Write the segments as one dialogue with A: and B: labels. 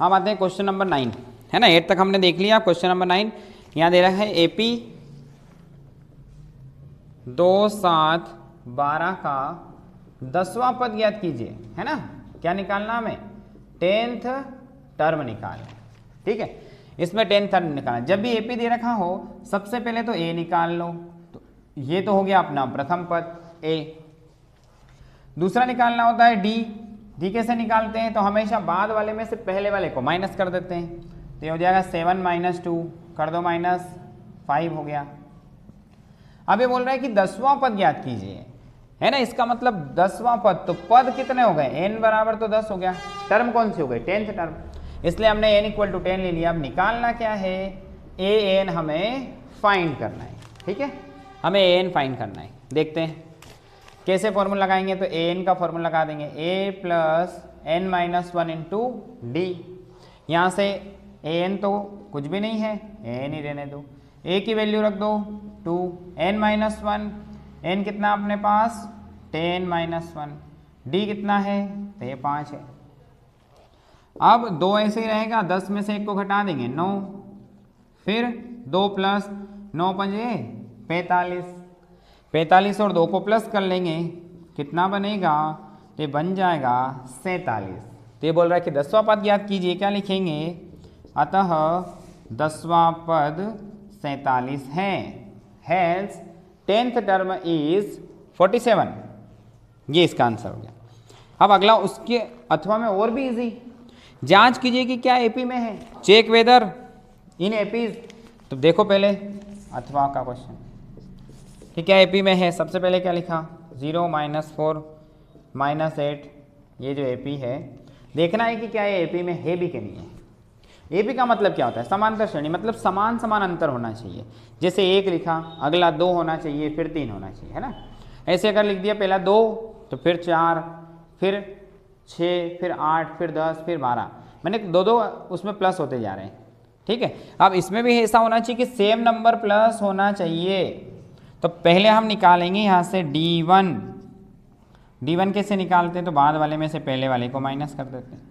A: हम आते हैं क्वेश्चन नंबर 9, है ना। 8 तक हमने देख लिया। क्वेश्चन नंबर 9 यहाँ दे रहा है AP 2, 7, 12 का 10वां पद ज्ञात कीजिए, है ना। क्या निकालना हमें? 10th टर्म निकालना, ठीक है। इसमें 10th टर्म निकालना। जब भी AP दे रखा हो सबसे पहले तो A निकाल लो, तो ये तो हो गया अपना प्रथम पद A। दूसरा निकालना होता है D कैसे निकालते हैं? तो हमेशा बाद वाले में से पहले वाले को माइनस कर देते हैं, तो ये हो जाएगा 7 - 2 कर दो -5 हो गया। अब ये बोल रहा है कि 10वां पद ज्ञात कीजिए, है ना। इसका मतलब 10वां पद, तो पद कितने हो गए? n बराबर तो 10 हो गया। टर्म कौन सी हो गई? 10th टर्म, इसलिए हमने n = 10 ले लिया। अब निकालना क्या है? an हमें फाइंड करना है, ठीक है। हमें an फाइंड करना है। देखते हैं कैसे फॉर्मूला लगाएंगे। तो an का फॉर्मूला लगा देंगे a + n - 1 × d। यहाँ से an तो कुछ भी नहीं है, an ही रहने दो। a की वैल्यू रख दो 2, n - 1, n कितना अपने पास? 10 - 1, d कितना है? तो ये 5 है। अब 2 ऐसे ही रहेगा, 10 में से 1 को घटा देंगे 9, फिर 2 + 9 × 5 45, 45 और 2 को प्लस कर लेंगे, कितना बनेगा? तो बन जाएगा 47। तो ये बोल रहा है कि 10वां पद ज्ञात कीजिए। क्या लिखेंगे? अतः 10वां पद 47 है। Hence 10th term is 47। ये इसका आंसर हो गया। अब अगला उसके अथवा में और भी इजी, जांच कीजिए कि क्या एपी में है। चेक वेदर इन एपीज। तो देखो पहले अथवा का क्वेश्चन कि क्या एपी में है। सबसे पहले क्या लिखा? 0 - 4 - 8। ये जो एपी है, देखना है कि क्या ये एपी में है भी कि नहीं है। एपी का मतलब क्या होता है? समांतर श्रेणी, मतलब समान समान अंतर होना चाहिए। जैसे 1 लिखा, अगला 2 होना चाहिए, फिर 3 होना चाहिए, है ना। ऐसे अगर लिख दिया पहला 2, तो फिर 4, फिर 6, फिर 8, फिर 10, फिर 12, मैंने 2 उसमें प्लस होते जा रहे हैं, ठीक है। अब इसमें भी ऐसा होना चाहिए कि सेम नंबर प्लस होना चाहिए। तो पहले हम निकालेंगे यहाँ से D1। D1 कैसे निकालते हैं? तो बाद वाले में से पहले वाले को माइनस कर देते हैं।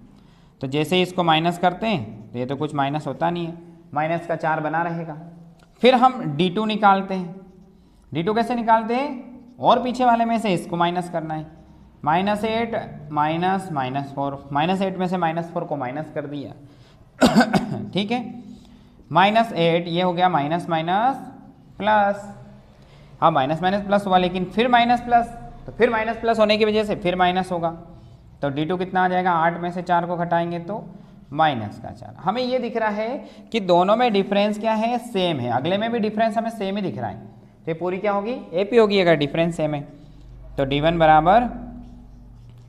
A: तो जैसे ही इसको माइनस करते हैं तो ये तो कुछ माइनस होता नहीं है, माइनस का 4 बना रहेगा। फिर हम D2 निकालते हैं। D2 कैसे निकालते हैं? और पीछे वाले में से इसको माइनस करना है। -8 -4, -8 में से -4 को माइनस कर दिया, ठीक है। -8 ये हो गया माइनस प्लस। हाँ, माइनस प्लस हुआ, लेकिन फिर माइनस प्लस, तो फिर माइनस प्लस होने की वजह से फिर माइनस होगा। तो D2 कितना आ जाएगा? 8 में से 4 को घटाएंगे तो -4। हमें ये दिख रहा है कि दोनों में डिफरेंस क्या है? सेम है। अगले में भी डिफरेंस हमें सेम ही दिख रहा है, तो ये पूरी क्या होगी? एपी होगी अगर डिफरेंस सेम है। तो D1 बराबर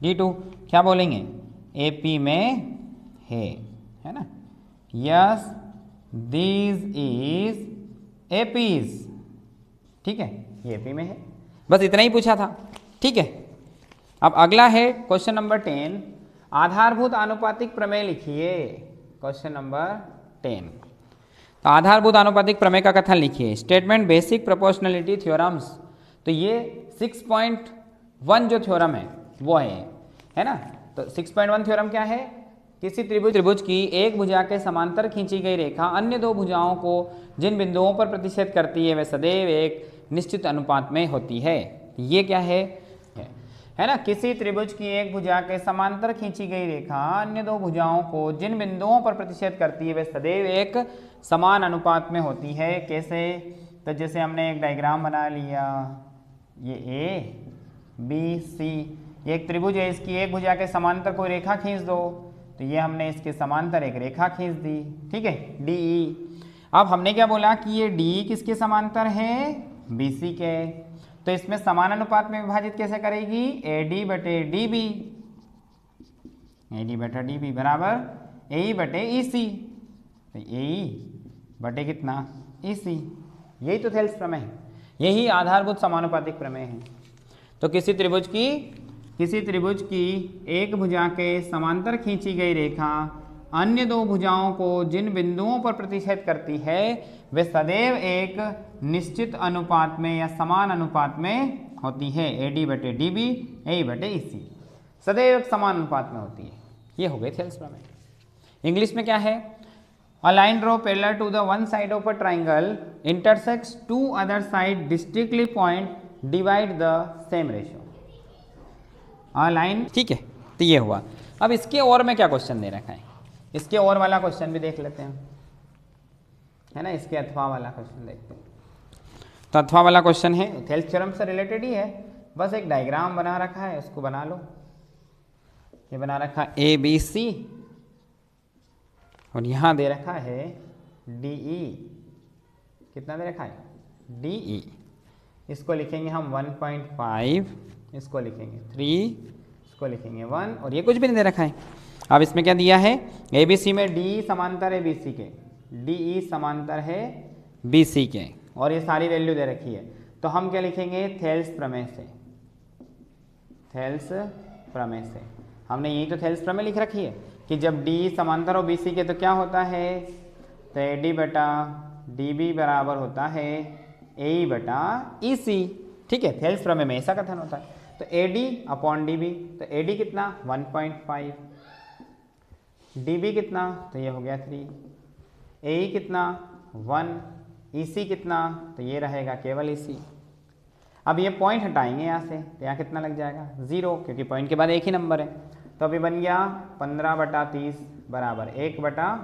A: D2 क्या बोलेंगे? एपी में है ना। यस दिस इज एपीज, ठीक है, ये एपी में है। बस इतना ही पूछा था, ठीक है। अब अगला है क्वेश्चन नंबर 10, आधारभूत आनुपातिक प्रमेय लिखिए। क्वेश्चन नंबर 10, तो आधारभूत आनुपातिक प्रमेय का कथन लिखिए। Statement basic proportionality theorems. तो ये 6.1 जो थ्योरम है वो है ना। तो 6.1 थ्योरम क्या है? किसी त्रिभुज की एक भुजा के समांतर खींची गई रेखा अन्य 2 भुजाओं को जिन बिंदुओं पर प्रतिच्छेद करती है वे सदैव एक निश्चित अनुपात में होती है। ये क्या है ना। किसी त्रिभुज की एक भुजा के समांतर खींची गई रेखा अन्य 2 भुजाओं को जिन बिंदुओं पर प्रतिच्छेद करती है वे सदैव एक समान अनुपात में होती है। कैसे? तो जैसे हमने एक डायग्राम बना लिया, ये A B C, ये एक त्रिभुज है, इसकी एक भुजा के समांतर कोई रेखा खींच दो, तो ये हमने इसके समांतर एक रेखा खींच दी, ठीक है, DE। अब हमने क्या बोला कि ये DE किसके समांतर है? BC के। तो इसमें समान अनुपात में विभाजित कैसे करेगी? AD/DB, AD/DB बराबर AE/EC। तो AE बटे कितना? EC। यही तो थेल्स प्रमेय है, यही आधारभूत समानुपातिक प्रमेय है। तो किसी त्रिभुज की एक भुजा के समांतर खींची गई रेखा अन्य 2 भुजाओं को जिन बिंदुओं पर प्रतिच्छेद करती है वे सदैव एक निश्चित अनुपात में या समान अनुपात में होती है। AD/DB AE/EC सदैव एक समान अनुपात में होती है। ये हो गए थेल्स प्रमेय। इंग्लिश में क्या है, a line draw parallel to the one side of a triangle intersects two other side distinctly point divide the same ratio. A line, ठीक है, तो ये हुआ। अब इसके और में क्या क्वेश्चन दे रखा है, इसके और वाला क्वेश्चन भी देख लेते हैं, है ना। इसके अथवा वाला क्वेश्चन देखते हैं। तो अथवा वाला क्वेश्चन है, थेल्स थ्योरम से रिलेटेड ही है, बस एक डायग्राम बना रखा है, उसको बना लो। ये बना रखा ए बी सी और यहाँ दे रखा है डी ई। कितना दे रखा है, डी ई। इसको लिखेंगे हम 1.5, इसको लिखेंगे 3, इसको लिखेंगे 1, और ये कुछ भी नहीं दे रखा है। अब इसमें क्या दिया है, ए बी सी में डी समांतर है बी सी के, डी ई समांतर है बी सी के, और ये सारी वैल्यू दे रखी है। तो हम क्या लिखेंगे, थेल्स प्रमेय से, थेल्स प्रमेय से। हमने यही तो थेल्स प्रमेय लिख रखी है कि जब डी समांतर हो बी सी के तो क्या होता है, तो ए डी बटा डी बी बराबर होता है ए ई बटा ई सी। ठीक है, थेल्स प्रमेय में ऐसा कथन होता है। तो A D upon D B, तो ए डी कितना 1.5, डी बी कितना, तो ये हो गया 3, ए ई कितना 1, ई सी कितना, तो ये रहेगा केवल ई सी। अब ये पॉइंट हटाएंगे यहाँ से, तो यहाँ कितना लग जाएगा 0, क्योंकि पॉइंट के बाद एक ही नंबर है। तो अभी बन गया 15/30 बराबर 1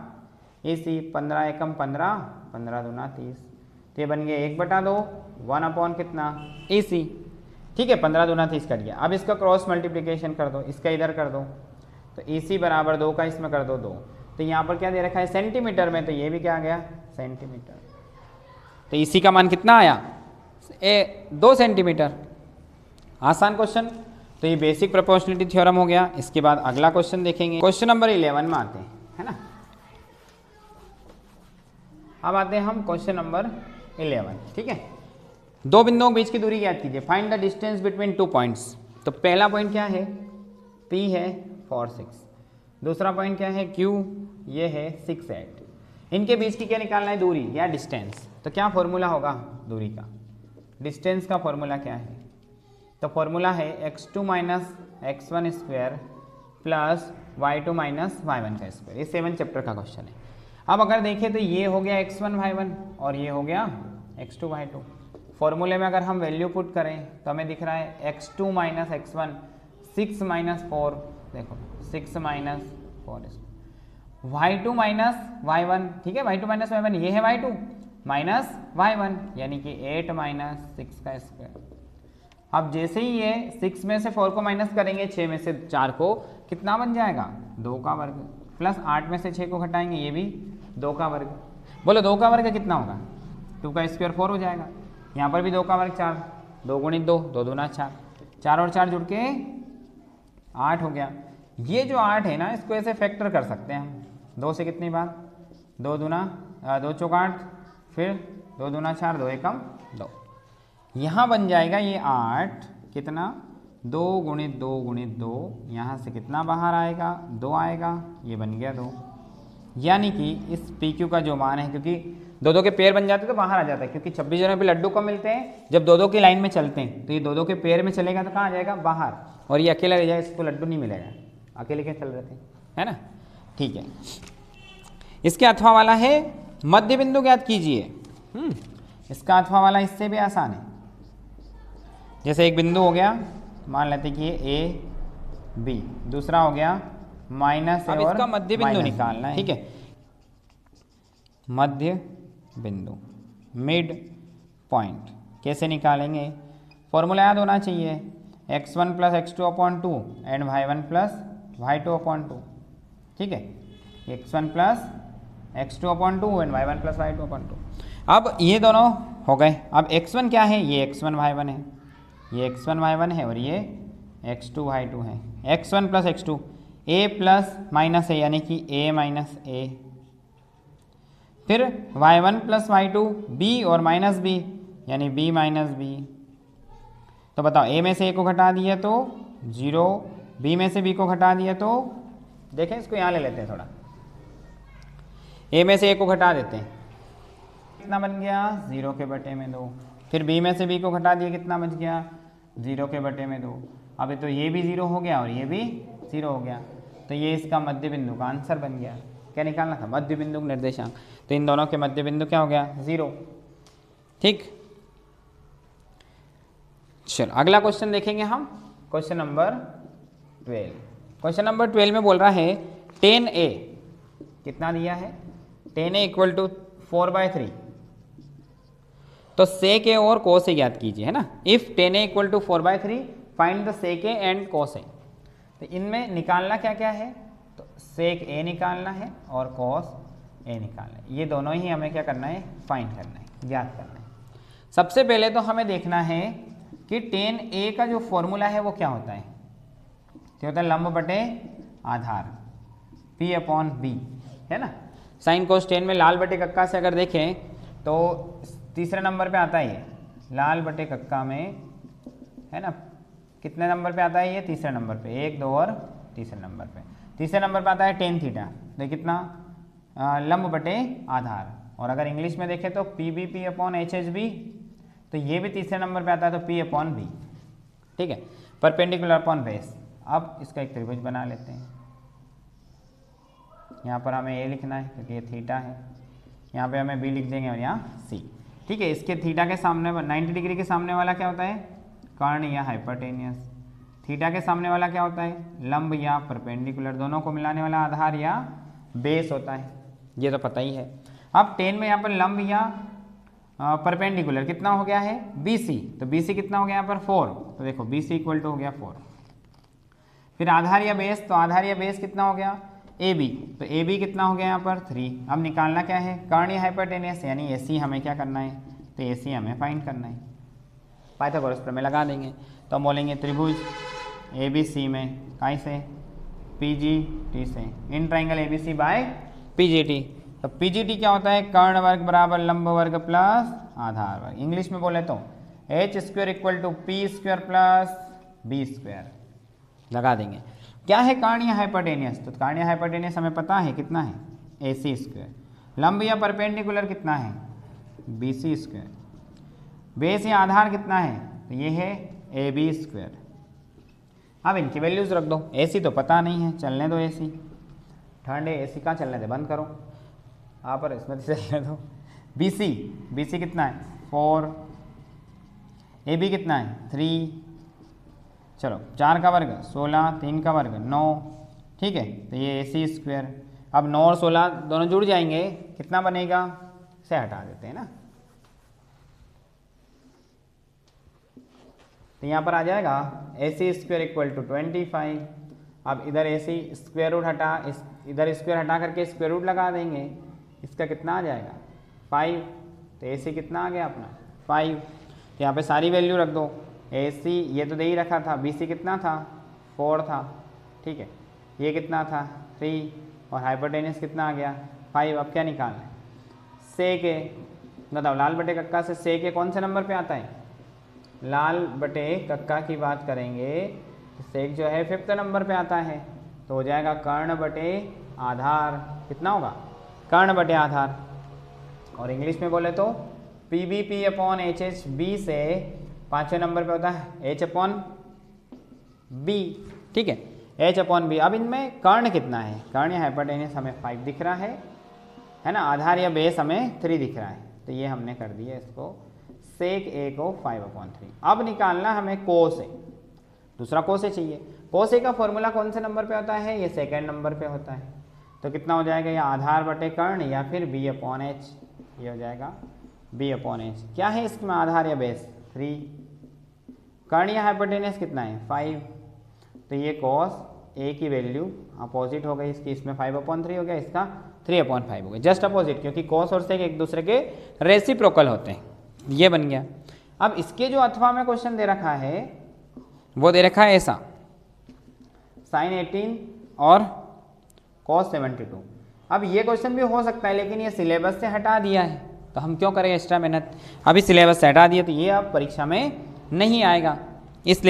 A: ई सी, 15 एकम 15, 15 दूना 30, तो ये बन गया 1/2, 1 अपॉन कितना ई सी। ठीक है, 15 दूना 30 कट गया। अब इसका क्रॉस मल्टीप्लिकेशन कर दो, इसका इधर कर दो, तो ई सी बराबर 2 का इसमें कर दो 2, तो यहाँ पर क्या दे रखा है सेंटीमीटर में, तो ये भी क्या आ गया सेंटीमीटर। तो इसी का मान कितना आया 2 सेंटीमीटर। आसान क्वेश्चन। तो ये बेसिक प्रोपोर्शनलिटी थ्योरम हो गया। इसके बाद अगला क्वेश्चन देखेंगे, क्वेश्चन नंबर 11 में आते हैं, है ना। अब आते हैं हम क्वेश्चन नंबर 11। ठीक है, दो बिंदुओं के बीच की दूरी ज्ञात कीजिए, find the distance between 2 points. तो पहला पॉइंट क्या है, P है 4 6, दूसरा पॉइंट क्या है Q, ये है 6 8। इनके बीच की क्या निकालना है, दूरी या डिस्टेंस। तो क्या फॉर्मूला होगा दूरी का, डिस्टेंस का फॉर्मूला क्या है, तो फॉर्मूला है x2 minus x1 square plus y2 minus y1 का स्क्वायर। ये 7 चैप्टर का क्वेश्चन है। अब अगर देखें तो ये हो गया x1 y1 और ये हो गया x2 y2। फॉर्मूले में अगर हम वैल्यू पुट करें तो हमें दिख रहा है x2 माइनस x1 6 माइनस 4, देखो 6 माइनस 4, y2 माइनस y1, ठीक है, y2 माइनस y1, ये है y2 माइनस y1, यानी कि 8 माइनस 6 का स्क्वायर। अब जैसे ही ये 6 में से 4 को माइनस करेंगे, 6 में से 4 को, कितना बन जाएगा 2 का वर्ग, प्लस 8 में से 6 को घटाएंगे, ये भी 2 का वर्ग। बोलो 2 का वर्ग कितना होगा, 2 का स्क्वायर 4 हो जाएगा। यहाँ पर भी 2 का वर्ग 4, 2 गुणित 2, 2 दूना 4, 4 और 4 जुड़ के 8 हो गया। ये जो 8 है ना, इसको ऐसे फैक्टर कर सकते हैं हम, 2 से कितनी बार 2 दूना 2 चौक 8, फिर 2 दूना 4, 2 एकम 2। यहाँ बन जाएगा ये 8 कितना 2 गुणित 2 गुणित 2, यहाँ से कितना बाहर आएगा 2 आएगा, ये बन गया 2। यानी कि इस PQ का जो मान है, क्योंकि 2-2 के पेयर बन जाते तो बाहर आ जाता है, क्योंकि 26 जनवरी पे लड्डू कब मिलते हैं, जब 2-2 की लाइन में चलते हैं। तो ये 2-2 के पेयर में चलेगा तो कहाँ आ जाएगा बाहर, और ये अकेला रह जाएगा, इसको लड्डू नहीं मिलेगा, अकेले के चल रहे थे, है ना। ठीक है, इसके अथवा वाला है मध्य बिंदु ज्ञात कीजिए। इसका अथवा वाला इससे भी आसान है। जैसे एक बिंदु हो गया, मान लेते कि ये A B, दूसरा हो गया माइनस, अब इसका मध्य बिंदु निकालना है। ठीक है, मध्य बिंदु मिड पॉइंट कैसे निकालेंगे, फॉर्मूला याद होना चाहिए, x1 plus x2 upon 2 and y1 plus y2 upon 2। ठीक है, x1 plus x2 upon 2 and y1 plus y2 upon 2। अब ये दोनों हो गए। अब x1 क्या है, ये x1 y1 है, ये x1 y1 है, और ये x2 y2 है। x1 plus x2 a plus minus है, यानी कि a माइनस a, फिर y1 प्लस y2 b और माइनस b, यानी b माइनस b। तो बताओ a में से a को घटा दिया तो 0, b में से b को घटा दिया तो, देखें इसको यहाँ ले लेते हैं थोड़ा, a में से a को घटा देते हैं, कितना बन गया 0 के बटे में 2, फिर b में से b को घटा दिया, कितना बच गया 0 के बटे में 2। अब तो ये भी 0 हो गया और ये भी 0 हो गया, तो ये इसका मध्य बिंदु का आंसर बन गया। क्या निकालना था, मध्य बिंदु निर्देशांक। तो इन दोनों के मध्य बिंदु क्या हो गया, 0। ठीक, चलो अगला क्वेश्चन देखेंगे हम, क्वेश्चन नंबर 12। क्वेश्चन नंबर 12 में बोल रहा है 10a कितना दिया है, 10a इक्वल टू 4/3। तो सेक ए और कोस ए ज्ञात कीजिए, है ना। If 10a equal to 4/3 find the sec A and cos A. तो इनमें निकालना क्या क्या है, तो सेक ए निकालना है और कोस ए निकालना है। ये दोनों ही हमें क्या करना है, फाइंड करना है, ज्ञात करना है। सबसे पहले तो हमें देखना है कि 10a का जो फॉर्मूला है वो क्या होता है, क्या होता है, लंब बटे आधार P/B, है ना। साइन कोस 10 में लाल बटे कक्का से अगर देखें तो तीसरे नंबर पे आता है ये, लाल बटे कक्का में, है ना। कितने नंबर पे आता है ये, तीसरे नंबर पे, 1, 2 और तीसरे नंबर पे। तीसरे नंबर पे आता है tan थीटा, तो कितना, लंब बटे आधार। और अगर इंग्लिश में देखें तो PBP/HHB, तो ये भी तीसरे नंबर पे आता है, तो P/B, ठीक है, परपेंडिकुलर अपॉन बेस। अब इसका एक त्रिभुज बना लेते हैं। यहाँ पर हमें ए लिखना है क्योंकि ये थीटा है, यहाँ पे हमें बी लिख देंगे और यहाँ सी, ठीक है। इसके थीटा के सामने 90 डिग्री के सामने वाला क्या होता है, कर्ण या हाइपोटेनियस। थीटा के सामने वाला क्या होता है, लंब या परपेंडिकुलर, दोनों को मिलाने वाला आधार या बेस होता है, ये तो पता ही है। अब 10 में यहाँ पर लंब या परपेंडिकुलर कितना हो गया है, BC, तो BC कितना हो गया यहाँ पर 4, तो देखो BC इक्वल टू हो गया 4। फिर आधार या बेस, तो आधार या बेस कितना हो गया, AB, तो AB कितना हो गया यहाँ पर 3। अब निकालना क्या है, कर्ण या हाइपोटेनियस, यानी AC हमें क्या करना है, तो AC हमें फाइंड करना है। पाइथागोरस प्रमेय लगा देंगे, तो हम बोलेंगे त्रिभुज ABC में काई से, PGT से, in triangle ABC by PGT। तो PGT क्या होता है, कर्ण वर्ग बराबर लंब वर्ग प्लस आधार वर्ग। इंग्लिश में बोले तो H² equal to P² plus B², लगा देंगे। क्या है कर्ण या हाइपोटेनियस, तो कर्ण या हाइपोटेनियस हमें पता है कितना है, AC²। लंब या परपेंडिकुलर कितना है, BC²। बेस या आधार कितना है, तो ये है AB²। अब इनकी वैल्यूज रख दो। AC तो पता नहीं है, चलने दो AC, ठंड है AC का, चलने दे, बंद करो यहाँ पर, इसमें चलने दो। BC कितना है 4, AB कितना है 3, चलो 4 का वर्ग 16, 3 का वर्ग 9, ठीक है, तो ये AC²। अब 9 और 16 दोनों जुड़ जाएंगे, कितना बनेगा, से हटा देते हैं ना, तो यहाँ पर आ जाएगा AC² इक्वल टू 25। अब इधर AC स्क्वायर रूट हटा, इधर स्क्वायर हटा करके स्क्वायर रूट लगा देंगे, इसका कितना आ जाएगा 5, तो AC कितना आ गया अपना 5। तो यहाँ पे सारी वैल्यू रख दो। AC ये तो दे ही रखा था, BC कितना था 4 था, ठीक है, ये कितना था 3, और हाइपोटेनियस कितना आ गया 5। अब क्या निकालना है, सेक ए, बताओ लाल बटे कक्का से सेक ए कौन से नंबर पे आता है, लाल बटे कक्का की बात करेंगे तो सेक जो है 5th नंबर पे आता है, तो हो जाएगा कर्ण बटे आधार, कितना होगा, कर्ण बटे आधार। और इंग्लिश में बोले तो PBP/HHB से 5वें नंबर पे होता है H/B, ठीक है, H/B। अब इनमें कर्ण कितना है, कर्ण या हाइपोटेनियस हमें 5 दिख रहा है ना, आधार या बेस हमें 3 दिख रहा है, तो ये हमने कर दिया इसको, सेक ए को 5/3। अब निकालना हमें कोस ए, दूसरा कोस ए चाहिए। कोस ए का फॉर्मूला कौन से नंबर पे होता है, ये 2nd नंबर पे होता है, तो कितना हो जाएगा, या आधार बटे कर्ण या फिर B/H, ये हो जाएगा B/H। क्या है इसमें आधार या बेस 3, कर्ण या हाइपोटेनियस कितना है 5, तो ये कोस ए की वैल्यू अपोजिट हो गई इसकी, इसमें 5/3 हो गया, इसका 3/5 हो गया, जस्ट अपोजिट, क्योंकि कोस और सेक एक दूसरे के रेसिप्रोकल होते हैं, ये बन गया। अब इसके जो अथवा में क्वेश्चन दे रखा है वो दे रखा है ऐसा, sin 18 और cos 72। अब ये क्वेश्चन भी हो सकता है, लेकिन ये सिलेबस से हटा दिया है, तो हम क्यों करें एक्स्ट्रा मेहनत, अभी सिलेबस से हटा दिया, तो ये अब परीक्षा में नहीं आएगा, इसलिए